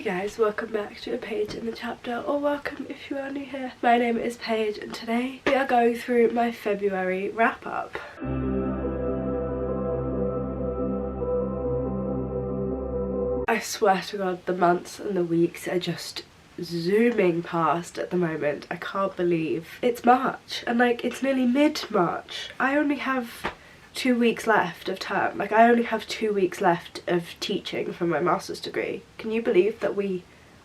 guys, welcome back to A Page in the Chapter, or welcome if you are new here. My name is Paige and today we are going through my February wrap up. I swear to God, the months and the weeks are just zooming past at the moment. I can't believe it's March and like it's nearly mid-March. I only have 2 weeks left of term. Like I only have 2 weeks left of teaching for my master's degree. Can you believe that we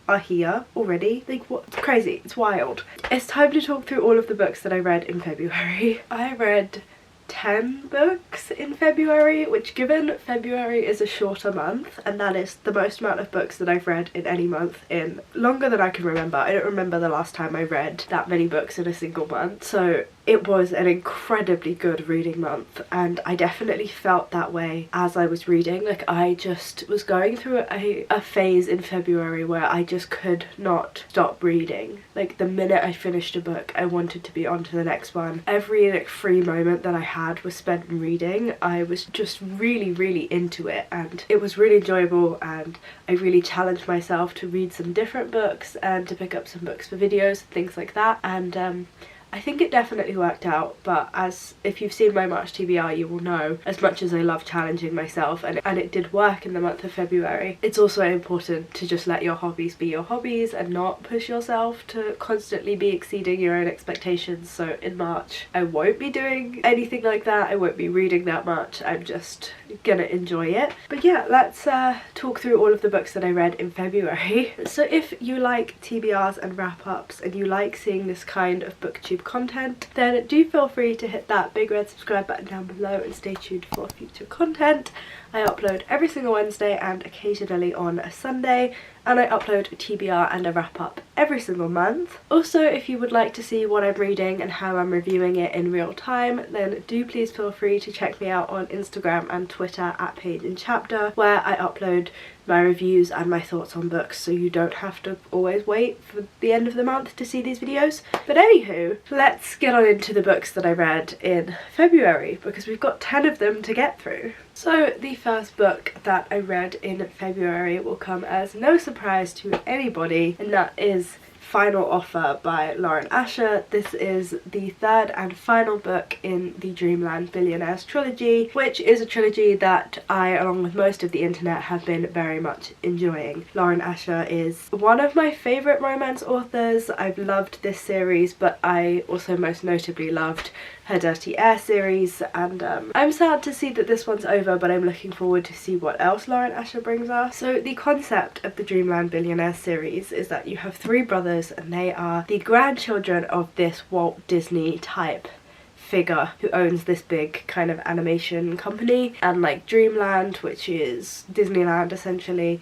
are here already? Like what? It's crazy. It's wild. It's time to talk through all of the books that I read in February. I read 10 books in February, which given February is a shorter month and that is the most amount of books that I've read in any month in longer than I can remember. I don't remember the last time I read that many books in a single month, so it was an incredibly good reading month and I definitely felt that way as I was reading. Like I just was going through a phase in February where I just could not stop reading. Like the minute I finished a book I wanted to be on to the next one. Every like free moment that I had was spent reading. I was just really into it and it was really enjoyable, and I really challenged myself to read some different books and to pick up some books for videos and things like that, and I think it definitely worked out. But as if you've seen my March TBR, you will know as much as I love challenging myself and it did work in the month of February, it's also important to just let your hobbies be your hobbies and not push yourself to constantly be exceeding your own expectations. So in March I won't be doing anything like that. I won't be reading that much. I'm just gonna enjoy it. But yeah, let's talk through all of the books that I read in February. So if you like TBRs and wrap-ups and you like seeing this kind of booktube content, then do feel free to hit that big red subscribe button down below and stay tuned for future content. I upload every single Wednesday and occasionally on a Sunday, and I upload a TBR and a wrap up every single month. Also, if you would like to see what I'm reading and how I'm reviewing it in real time, then do please feel free to check me out on Instagram and Twitter at Page in Chapter, where I upload my reviews and my thoughts on books, so you don't have to always wait for the end of the month to see these videos. But anywho, let's get on into the books that I read in February, because we've got 10 of them to get through. So the first book that I read in February will come as no surprise to anybody, and that is Final Offer by Lauren Asher. This is the third and final book in the Dreamland Billionaires trilogy, which is a trilogy that I, along with most of the internet, have been very much enjoying. Lauren Asher is one of my favourite romance authors. I've loved this series, but I also most notably loved her Dirty Air series, and I'm sad to see that this one's over, but I'm looking forward to see what else Lauren Asher brings us. So the concept of the Dreamland Billionaire series is that you have 3 brothers and they are the grandchildren of this Walt Disney type figure who owns this big kind of animation company, and like Dreamland, which is Disneyland essentially,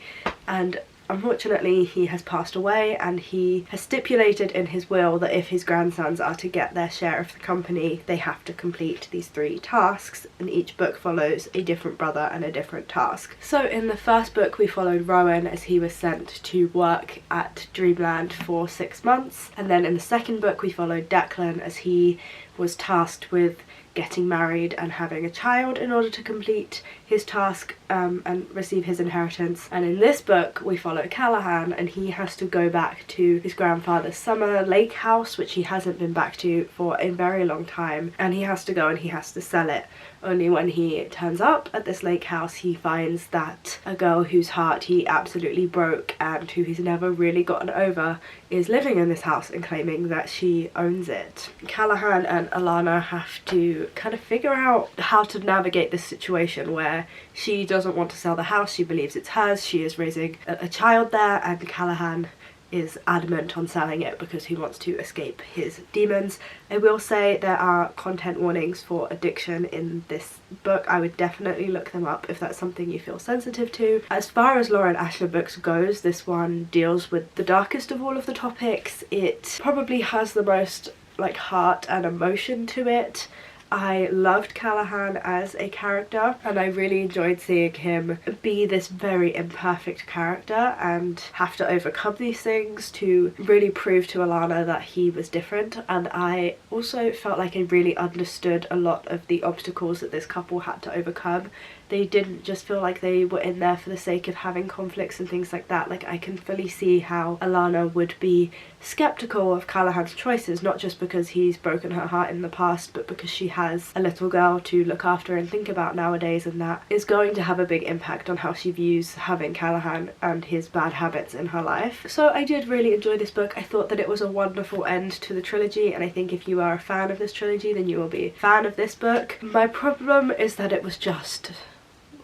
and unfortunately he has passed away, and he has stipulated in his will that if his grandsons are to get their share of the company, they have to complete these 3 tasks, and each book follows a different brother and a different task. So in the first book we followed Rowan as he was sent to work at Dreamland for 6 months, and then in the second book we followed Declan as he was tasked with getting married and having a child in order to complete his task and receive his inheritance. And in this book we follow Callahan, and he has to go back to his grandfather's summer lake house, which he hasn't been back to for a very long time, and he has to go and he has to sell it. Only when he turns up at this lake house he finds that a girl whose heart he absolutely broke and who he's never really gotten over is living in this house and claiming that she owns it. Callahan and Alana have to kind of figure out how to navigate this situation where she doesn't want to sell the house, she believes it's hers, she is raising a child there, and Callahan is adamant on selling it because he wants to escape his demons. I will say there are content warnings for addiction in this book. I would definitely look them up if that's something you feel sensitive to. As far as Lauren Asher books goes, this one deals with the darkest of all of the topics. It probably has the most like heart and emotion to it, I loved Callahan as a character, and I really enjoyed seeing him be this very imperfect character and have to overcome these things to really prove to Alana that he was different. And I also felt like I really understood a lot of the obstacles that this couple had to overcome. They didn't just feel like they were in there for the sake of having conflicts and things like that. Like, I can fully see how Alana would be skeptical of Callahan's choices, not just because he's broken her heart in the past, but because she has a little girl to look after and think about nowadays, and that is going to have a big impact on how she views having Callahan and his bad habits in her life. So I did really enjoy this book. I thought that it was a wonderful end to the trilogy, and I think if you are a fan of this trilogy, then you will be a fan of this book. My problem is that it was just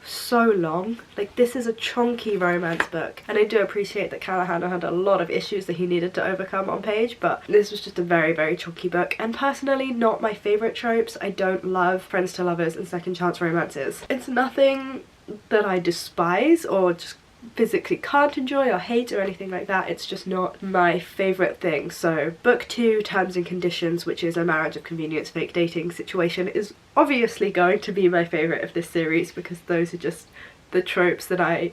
so long. Like, this is a chunky romance book, and I do appreciate that Callahan had a lot of issues that he needed to overcome on page, but this was just a very, very chunky book, and personally not my favourite tropes. I don't love friends to lovers and second chance romances. It's nothing that I despise or just physically can't enjoy or hate or anything like that. It's just not my favourite thing. So book 2, Terms and Conditions, which is a marriage of convenience fake dating situation, is obviously going to be my favourite of this series, because those are just the tropes that I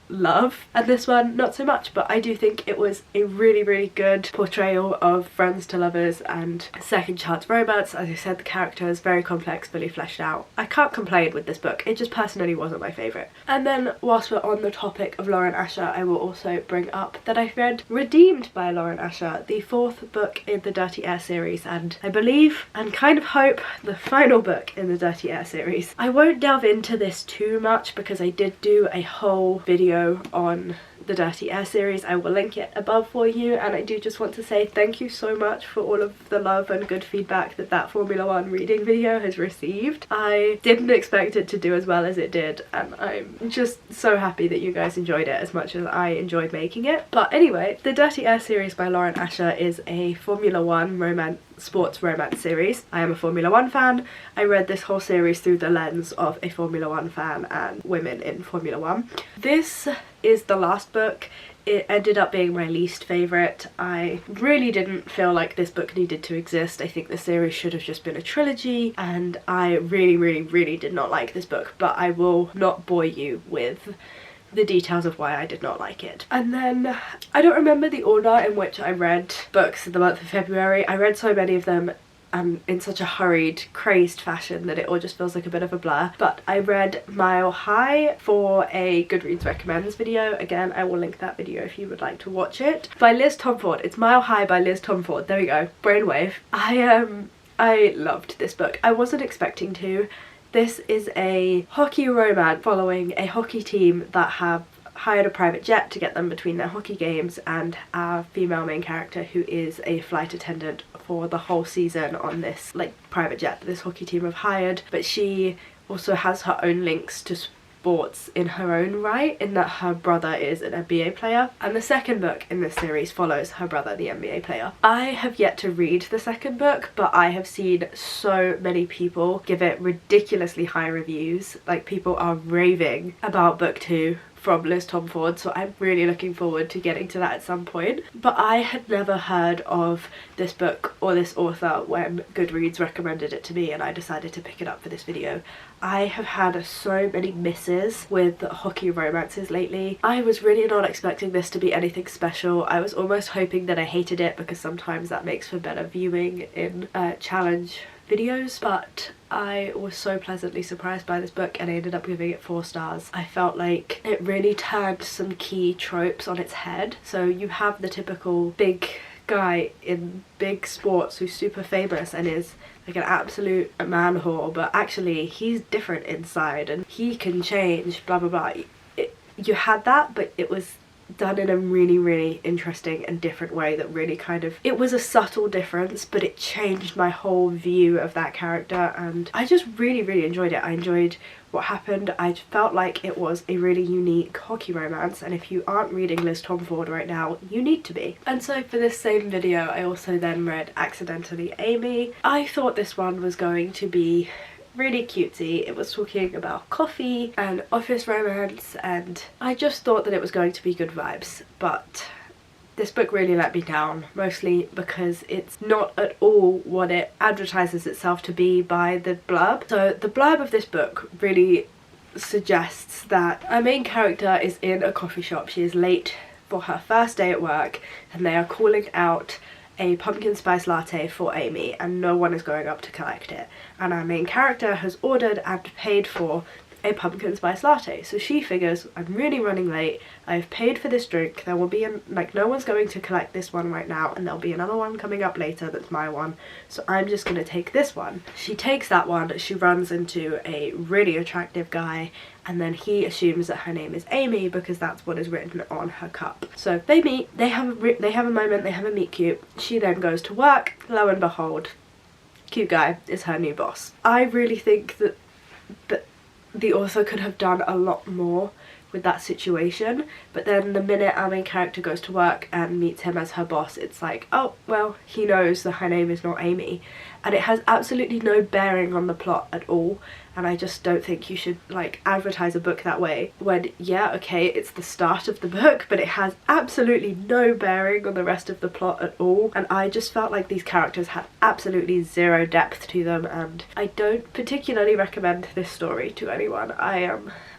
love, and this one not so much. But I do think it was a really, really good portrayal of friends to lovers and second chance romance. As I said, the character is very complex, fully fleshed out. I can't complain with this book. It just personally wasn't my favourite. And then whilst we're on the topic of Lauren Asher, I will also bring up that I read Redeemed by Lauren Asher, the 4th book in the Dirty Air series, and I believe and kind of hope the final book in the Dirty Air series. I won't delve into this too much because I did do a whole video on the Dirty Air series. I will link it above for you, and I do just want to say thank you so much for all of the love and good feedback that that Formula 1 reading video has received. I didn't expect it to do as well as it did, and I'm just so happy that you guys enjoyed it as much as I enjoyed making it. But anyway, the Dirty Air series by Lauren Asher is a Formula 1 sports romance series. I am a Formula 1 fan. I read this whole series through the lens of a Formula 1 fan and women in Formula 1. This is the last book. It ended up being my least favourite. I really didn't feel like this book needed to exist. I think the series should have just been a trilogy, and I really, really, really did not like this book, but I will not bore you with the details of why I did not like it. And then I don't remember the order in which I read books in the month of February. I read so many of them in such a hurried, crazed fashion that it all just feels like a bit of a blur. But I read Mile High for a Goodreads Recommends video. Again, I will link that video if you would like to watch it. By Liz Tomford. It's Mile High by Liz Tomford. There we go. Brainwave. I loved this book. I wasn't expecting to. This is a hockey romance following a hockey team that have hired a private jet to get them between their hockey games, and our female main character, who is a flight attendant for the whole season on this private jet that this hockey team have hired. But she also has her own links to sports in her own right, in that her brother is an NBA player, and the second book in this series follows her brother, the NBA player. I have yet to read the second book, but I have seen so many people give it ridiculously high reviews. Like, people are raving about book 2 from Liz Tomford, so I'm really looking forward to getting to that at some point. But I had never heard of this book or this author when Goodreads recommended it to me, and I decided to pick it up for this video. I have had so many misses with hockey romances lately. I was really not expecting this to be anything special. I was almost hoping that I hated it, because sometimes that makes for better viewing in challenge videos, but I was so pleasantly surprised by this book, and I ended up giving it 4 stars. I felt like it really turned some key tropes on its head. So you have the typical big guy in big sports who's super famous and is like an absolute man whore, but actually he's different inside and he can change, blah blah blah. You had that, but it was done in a really, really interesting and different way that really it was a subtle difference, but it changed my whole view of that character, and I just really, really enjoyed it. I enjoyed what happened. I felt like it was a really unique hockey romance, and if you aren't reading Liz Tomford right now, you need to be. And so for this same video, I also then read Accidentally Amy. I thought this one was going to be really cutesy. It was talking about coffee and office romance, and I just thought that it was going to be good vibes, but this book really let me down, mostly because it's not at all what it advertises itself to be by the blurb. So the blurb of this book really suggests that our main character is in a coffee shop. She is late for her first day at work and they are calling out a pumpkin spice latte for Amy and no one is going up to collect it. And our main character has ordered and paid for a pumpkin spice latte. So she figures, I'm really running late, I've paid for this drink, there will be no one's going to collect this one right now and there'll be another one coming up later that's my one, so I'm just gonna take this one. She takes that one, she runs into a really attractive guy and then he assumes that her name is Amy because that's what is written on her cup. So they meet, they have a moment, they have a meet cute. She then goes to work, lo and behold, cute guy is her new boss. I really think that the author could have done a lot more with that situation, but then the minute our main character goes to work and meets him as her boss, it's like, oh well, he knows that her name is not Amy, and it has absolutely no bearing on the plot at all. And I just don't think you should like advertise a book that way when, yeah, okay, it's the start of the book, but it has absolutely no bearing on the rest of the plot at all. And I just felt like these characters had absolutely zero depth to them, and I don't particularly recommend this story to anyone.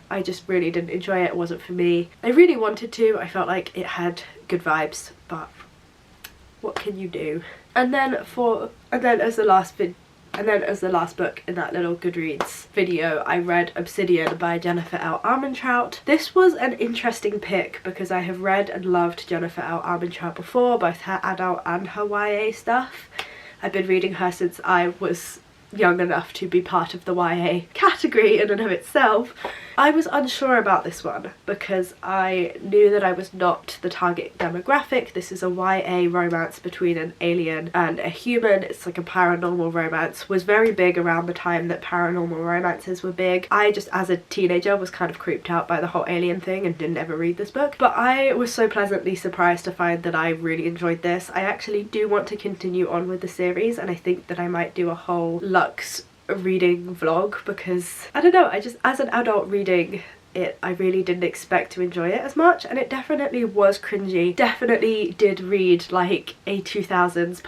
I just really didn't enjoy it. It wasn't for me. I really wanted to. I felt like it had good vibes, but what can you do? And then as the last book in that little Goodreads video, I read Obsidian by Jennifer L. Armentrout. This was an interesting pick because I have read and loved Jennifer L. Armentrout before, both her adult and her YA stuff. I've been reading her since I was young enough to be part of the YA category in and of itself. I was unsure about this one because I knew that I was not the target demographic. This is a YA romance between an alien and a human. It's like a paranormal romance. Was very big around the time that paranormal romances were big. I just, as a teenager, was kind of creeped out by the whole alien thing and didn't ever read this book. But I was so pleasantly surprised to find that I really enjoyed this. I actually do want to continue on with the series, and I think that I might do a whole Lux reading vlog because I don't know, I just, as an adult reading it, I really didn't expect to enjoy it as much, and it definitely was cringy. Definitely did read like a 2000s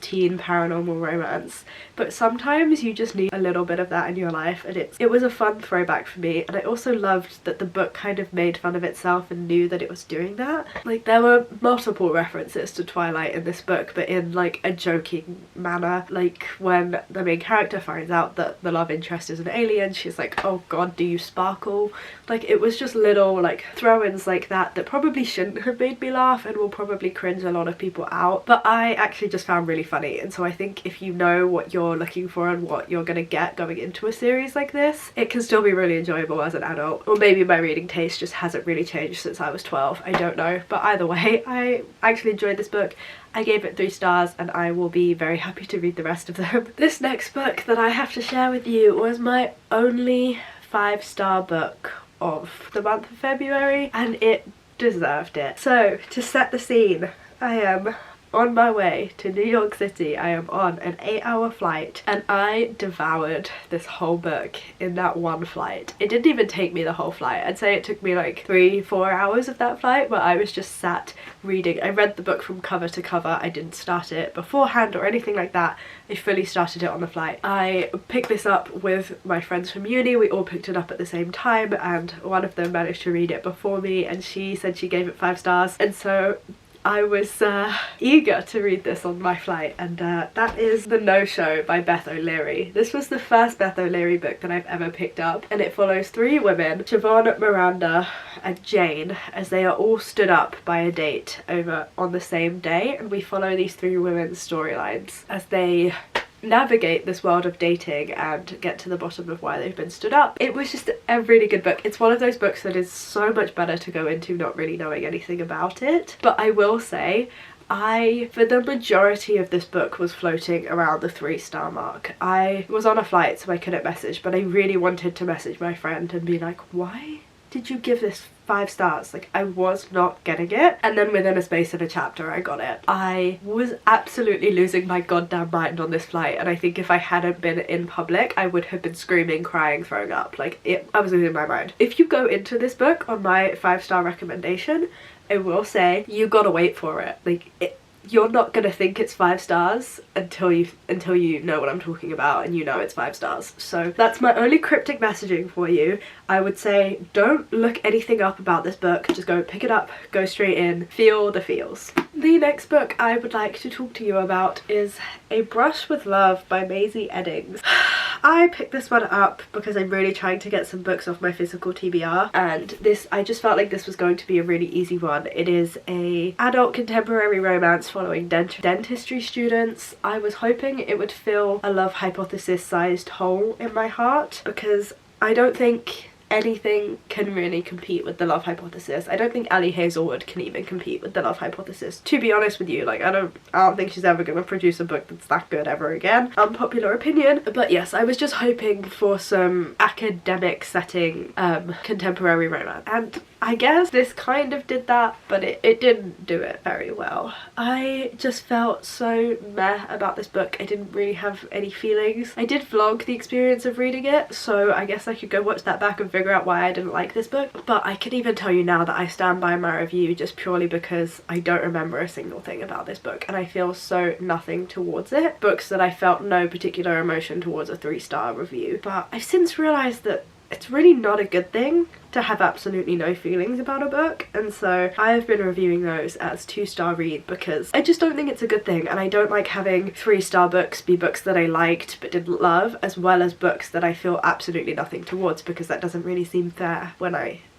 teen paranormal romance, but sometimes you just need a little bit of that in your life, and it was a fun throwback for me. And I also loved that the book kind of made fun of itself and knew that it was doing that. Like, there were multiple references to Twilight in this book, but in like a joking manner. Like when the main character finds out that the love interest is an alien, she's like, oh god, do you sparkle? Like, it was just little like throw-ins like that that probably shouldn't have made me laugh and will probably cringe a lot of people out, but I actually just found really funny. And so I think if you know what you're looking for and what you're gonna get going into a series like this, it can still be really enjoyable as an adult. Or maybe my reading taste just hasn't really changed since I was 12, I don't know. But either way, I actually enjoyed this book. I gave it 3 stars and I will be very happy to read the rest of them. This next book that I have to share with you was my only 5-star book of the month of February, and it deserved it. So, to set the scene, I am on my way to New York City. I am on an 8-hour flight and I devoured this whole book in that one flight. It didn't even take me the whole flight. I'd say it took me like 3-4 hours of that flight, but I was just sat reading. I read the book from cover to cover. I didn't start it beforehand or anything like that. I fully started it on the flight. I picked this up with my friends from uni. We all picked it up at the same time, and one of them managed to read it before me and she said she gave it 5 stars, and so I was eager to read this on my flight, and that is The Noshow by Beth O'Leary. This was the first Beth O'Leary book that I've ever picked up, and it follows 3 women, Siobhan, Miranda and Jane, as they are all stood up by a date over on the same day, and we follow these 3 women's storylines as they navigate this world of dating and get to the bottom of why they've been stood up. It was just a really good book. It's one of those books that is so much better to go into not really knowing anything about it. But I will say, for the majority of this book, was floating around the 3-star mark. I was on a flight so I couldn't message, but I really wanted to message my friend and be like, why did you give this 5 stars? Like, I was not getting it. And then within a space of a chapter I got it. I was absolutely losing my goddamn mind on this flight, and I think if I hadn't been in public I would have been screaming, crying, throwing up. Like, I was losing my mind. If you go into this book on my 5-star recommendation, I will say you gotta wait for it. Like, you're not gonna think it's 5 stars until you know what I'm talking about and you know it's 5 stars. So that's my only cryptic messaging for you. I would say don't look anything up about this book, just go pick it up, go straight in, feel the feels. The next book I would like to talk to you about is A Brush with Love by Maisie Eddings. I picked this one up because I'm really trying to get some books off my physical TBR, and I just felt like this was going to be a really easy one. It is a adult contemporary romance following dentistry students. I was hoping it would fill a Love Hypothesis sized hole in my heart, because I don't think anything can really compete with the Love Hypothesis. I don't think Ali Hazelwood can even compete with the Love Hypothesis, to be honest with you. Like, I don't think she's ever gonna produce a book that's that good ever again. Unpopular opinion. But yes, I was just hoping for some academic setting contemporary romance, and I guess this kind of did that, but it didn't do it very well. I just felt so meh about this book. I didn't really have any feelings. I did vlog the experience of reading it, so I guess I could go watch that back and figure out why I didn't like this book. But I can even tell you now that I stand by my review just purely because I don't remember a single thing about this book, and I feel so nothing towards it. Books that I felt no particular emotion towards a 3-star review. But I've since realised that it's really not a good thing to have absolutely no feelings about a book, and so I've been reviewing those as 2-star read because I just don't think it's a good thing, and I don't like having 3-star books be books that I liked but didn't love, as well as books that I feel absolutely nothing towards, because that doesn't really seem fair when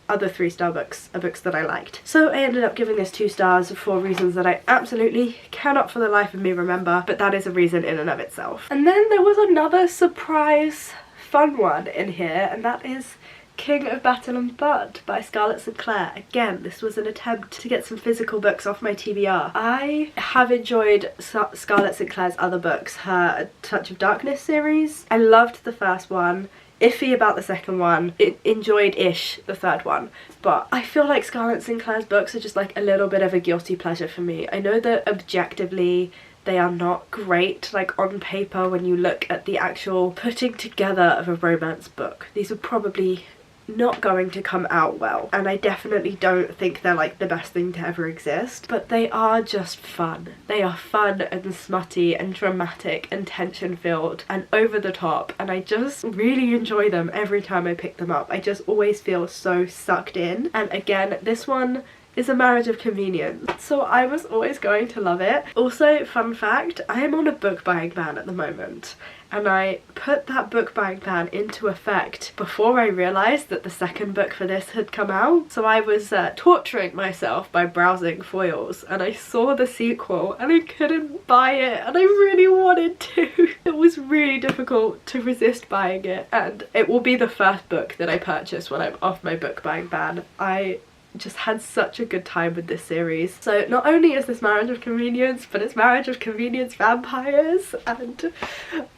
other 3-star books are books that I liked. So I ended up giving this 2 stars for reasons that I absolutely cannot for the life of me remember, but that is a reason in and of itself. And then there was another surprise fun one in here, and that is King of Battle and Blood by Scarlett St. Clair. Again, this was an attempt to get some physical books off my TBR. I have enjoyed Scarlett St. Clair's other books, her A Touch of Darkness series. I loved the first one, iffy about the second one, enjoyed-ish the third one, but I feel like Scarlett St. Clair's books are just like a little bit of a guilty pleasure for me. I know that objectively they are not great, like on paper, when you look at the actual putting together of a romance book. These are probably not going to come out well, and I definitely don't think they're like the best thing to ever exist, but they are just fun. They are fun and smutty and dramatic and tension filled and over the top, and I just really enjoy them every time I pick them up. I just always feel so sucked in, and again, this one is a marriage of convenience, so I was always going to love it. Also, fun fact, I am on a book buying ban at the moment, and I put that book buying ban into effect before I realised that the second book for this had come out. So I was torturing myself by browsing foils, and I saw the sequel and I couldn't buy it, and I really wanted to. It was really difficult to resist buying it, and it will be the first book that I purchase when I'm off my book buying ban. I just had such a good time with this series. So not only is this marriage of convenience, but it's marriage of convenience vampires, and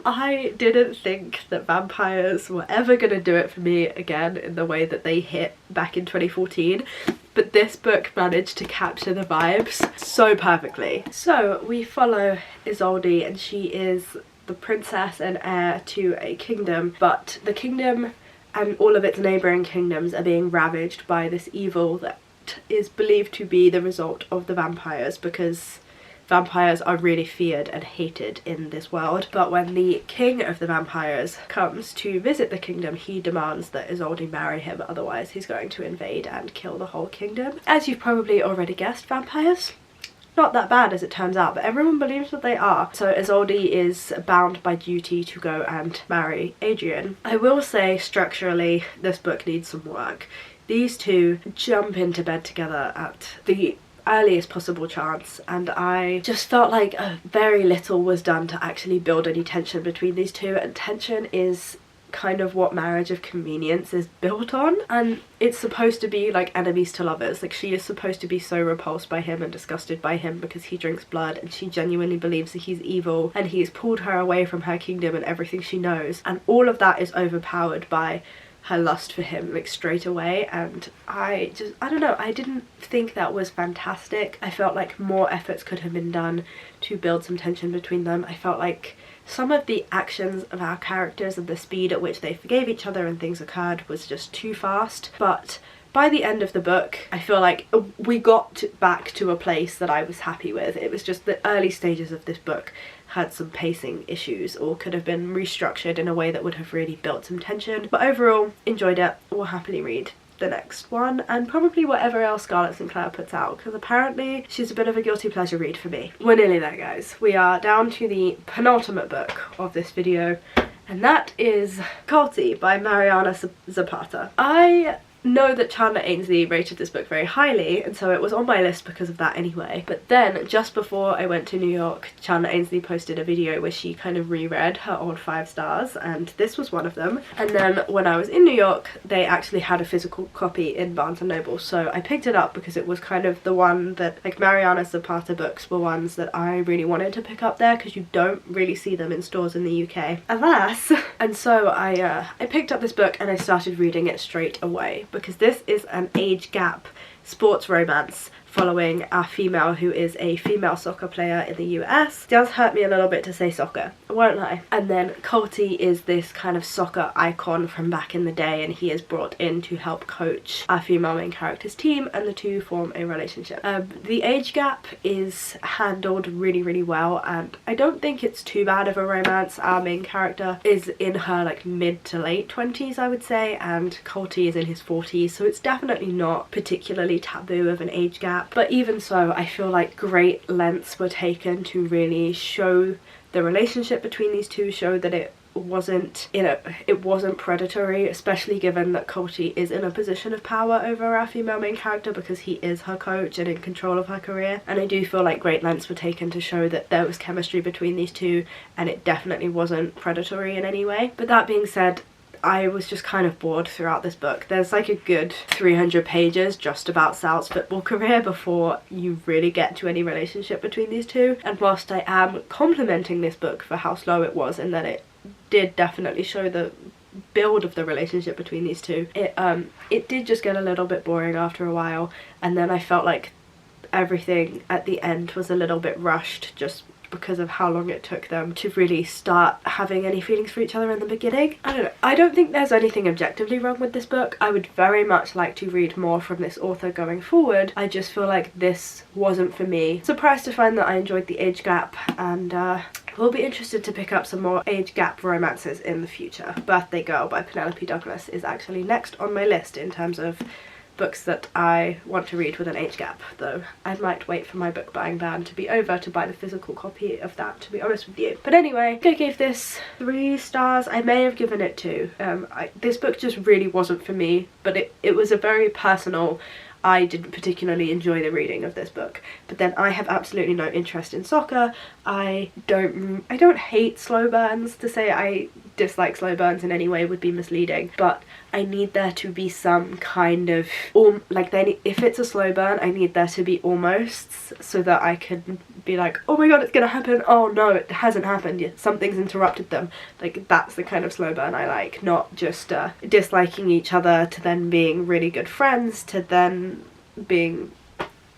I didn't think that vampires were ever gonna do it for me again in the way that they hit back in 2014, but this book managed to capture the vibes so perfectly. So we follow Isolde, and she is the princess and heir to a kingdom, but the kingdom and all of its neighbouring kingdoms are being ravaged by this evil that is believed to be the result of the vampires, because vampires are really feared and hated in this world. But when the king of the vampires comes to visit the kingdom, he demands that Isolde marry him, otherwise he's going to invade and kill the whole kingdom. As you've probably already guessed, vampires not that bad as it turns out, but everyone believes that they are. So Isolde is bound by duty to go and marry Adrian. I will say structurally this book needs some work. These two jump into bed together at the earliest possible chance, and I just felt like very little was done to actually build any tension between these two, and tension is kind of what marriage of convenience is built on, and it's supposed to be like enemies to lovers. Like, she is supposed to be so repulsed by him and disgusted by him because he drinks blood, and she genuinely believes that he's evil and he's pulled her away from her kingdom and everything she knows, and all of that is overpowered by her lust for him like straight away, and I don't know, I didn't think that was fantastic. I felt like more efforts could have been done to build some tension between them. I felt like some of the actions of our characters and the speed at which they forgave each other and things occurred was just too fast, but by the end of the book I feel like we got back to a place that I was happy with. It was just the early stages of this book had some pacing issues or could have been restructured in a way that would have really built some tension, but overall enjoyed it. Will happily read the next one and probably whatever else Scarlett Sinclair puts out, because apparently she's a bit of a guilty pleasure read for me. We're nearly there, guys. We are down to the penultimate book of this video, and that is Kulti by Mariana Zapata. I know that Chandler Ainsley rated this book very highly, and so it was on my list because of that anyway. But then just before I went to New York, Chandler Ainsley posted a video where she kind of reread her old 5 stars, and this was one of them. And then when I was in New York, they actually had a physical copy in Barnes & Noble, so I picked it up because it was kind of the one that, like, Mariana Zapata books were ones that I really wanted to pick up there because you don't really see them in stores in the UK, alas. And so I picked up this book and I started reading it straight away, because this is an age gap sports romance following a female who is a female soccer player in the US. It does hurt me a little bit to say soccer, I won't lie. And then Kulti is this kind of soccer icon from back in the day, and he is brought in to help coach our female main character's team, and the two form a relationship. The age gap is handled really, really well, and I don't think it's too bad of a romance. Our main character is in her like mid to late 20s, I would say, and Kulti is in his 40s, so it's definitely not particularly taboo of an age gap. But even so, I feel like great lengths were taken to really show the relationship between these two, show that it wasn't, you know, it wasn't predatory, especially given that Kulti is in a position of power over our female main character because he is her coach and in control of her career. And I do feel like great lengths were taken to show that there was chemistry between these two, and it definitely wasn't predatory in any way. But that being said, I was just kind of bored throughout this book. There's like a good 300 pages just about Sal's football career before you really get to any relationship between these two. And whilst I am complimenting this book for how slow it was and that it did definitely show the build of the relationship between these two, it did just get a little bit boring after a while, and then I felt like everything at the end was a little bit rushed just because of how long it took them to really start having any feelings for each other in the beginning. I don't know. I don't think there's anything objectively wrong with this book. I would very much like to read more from this author going forward. I just feel like this wasn't for me. Surprised to find that I enjoyed the age gap, and we'll be interested to pick up some more age gap romances in the future. Birthday Girl by Penelope Douglas is actually next on my list in terms of books that I want to read with an age gap, though I might wait for my book buying ban to be over to buy the physical copy of that, to be honest with you. But anyway, I gave this 3 stars. I may have given it 2. This book just really wasn't for me, but it was a very personal, I didn't particularly enjoy the reading of this book. But then I have absolutely no interest in soccer. I don't hate slow burns. To say I dislike slow burns in any way would be misleading, but I need there to be some kind of, if it's a slow burn, I need there to be almosts, so that I can be like, oh my god, it's gonna happen, oh no, it hasn't happened yet, something's interrupted them. Like, that's the kind of slow burn I like, not just disliking each other to then being really good friends to then being,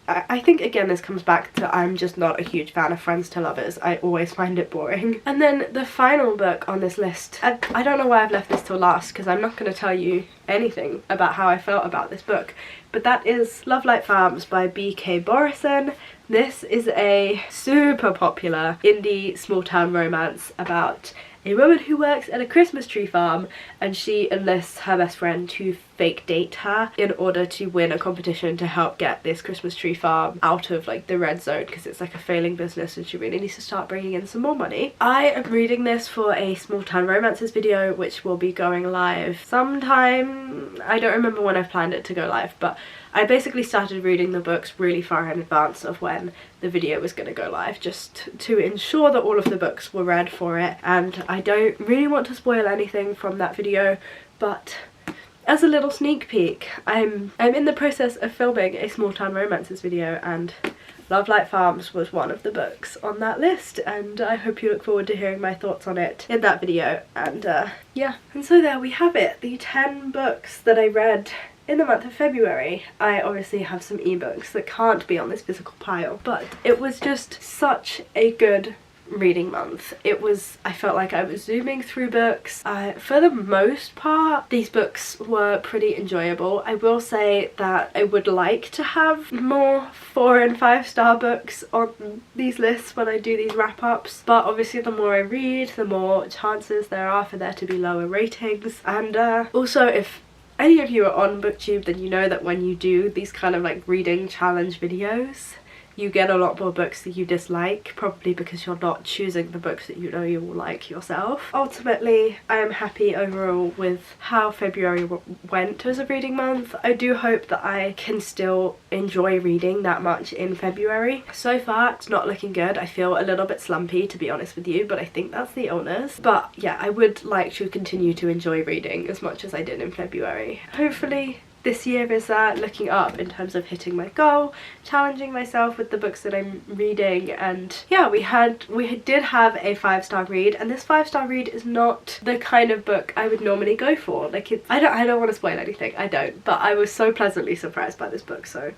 I think again this comes back to I'm just not a huge fan of Friends to Lovers. I always find it boring. And then the final book on this list, I don't know why I've left this till last, because I'm not going to tell you anything about how I felt about this book, but that is Lovelight Farms by B.K. Borison. This is a super popular indie small town romance about a woman who works at a Christmas tree farm, and she enlists her best friend to fake date her in order to win a competition to help get this Christmas tree farm out of like the red zone, because it's like a failing business and she really needs to start bringing in some more money. I am reading this for a small town romances video which will be going live sometime. I don't remember when I've planned it to go live, but I basically started reading the books really far in advance of when the video was going to go live, just to ensure that all of the books were read for it. And I don't really want to spoil anything from that video, but as a little sneak peek, I'm in the process of filming a small town romances video, and Lovelight Farms was one of the books on that list, and I hope you look forward to hearing my thoughts on it in that video. And yeah, and so there we have it, the 10 books that I read in the month of February. I obviously have some ebooks that can't be on this physical pile, but it was just such a good reading month. I felt like I was zooming through books. For the most part, these books were pretty enjoyable. I will say that I would like to have more 4 and 5 star books on these lists when I do these wrap-ups, but obviously the more I read, the more chances there are for there to be lower ratings. And also, if any of you are on BookTube, then you know that when you do these kind of like reading challenge videos, you get a lot more books that you dislike, probably because you're not choosing the books that you know you will like yourself. Ultimately, I am happy overall with how February went as a reading month. I do hope that I can still enjoy reading that much in February. So far, it's not looking good. I feel a little bit slumpy, to be honest with you, but I think that's the illness. But yeah, I would like to continue to enjoy reading as much as I did in February. Hopefully, this year is looking up in terms of hitting my goal, challenging myself with the books that I'm reading. And yeah, we did have a 5-star read, and this 5-star read is not the kind of book I would normally go for. Like, I don't want to spoil anything, I don't, but I was so pleasantly surprised by this book, so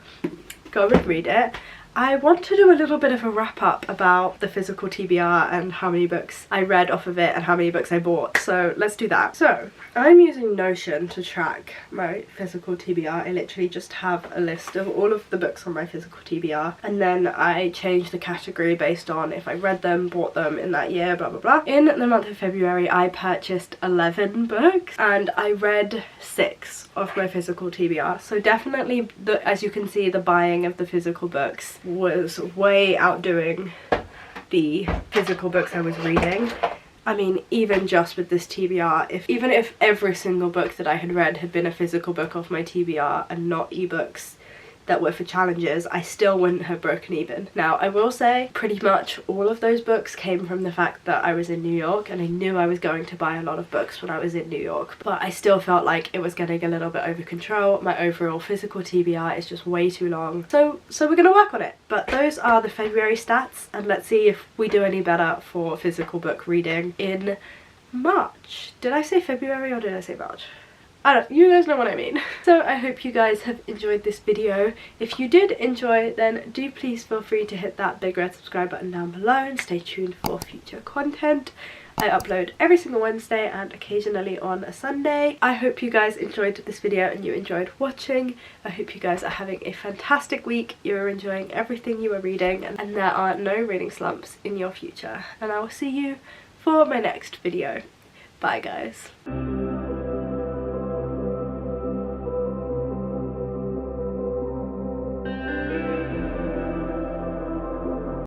go and read it. I want to do a little bit of a wrap up about the physical TBR and how many books I read off of it and how many books I bought, so let's do that. So I'm using Notion to track my physical TBR. I literally just have a list of all of the books on my physical TBR, and then I change the category based on if I read them, bought them in that year, blah blah blah. In the month of February, I purchased 11 books and I read 6 of my physical TBR, so definitely, as you can see, the buying of the physical books was way outdoing the physical books I was reading. I mean, even just with this TBR, even if every single book that I had read had been a physical book off my TBR and not ebooks that were for challenges, I still wouldn't have broken even. Now, I will say pretty much all of those books came from the fact that I was in New York, and I knew I was going to buy a lot of books when I was in New York, but I still felt like it was getting a little bit over control. My overall physical TBR is just way too long, so we're gonna work on it. But those are the February stats, and let's see if we do any better for physical book reading in March. Did I say February or did I say March? You guys know what I mean. So I hope you guys have enjoyed this video. If you did enjoy, then do please feel free to hit that big red subscribe button down below and stay tuned for future content. I upload every single Wednesday and occasionally on a Sunday. I hope you guys enjoyed this video and you enjoyed watching. I hope you guys are having a fantastic week. You're enjoying everything you are reading, and there are no reading slumps in your future. And I will see you for my next video. Bye guys.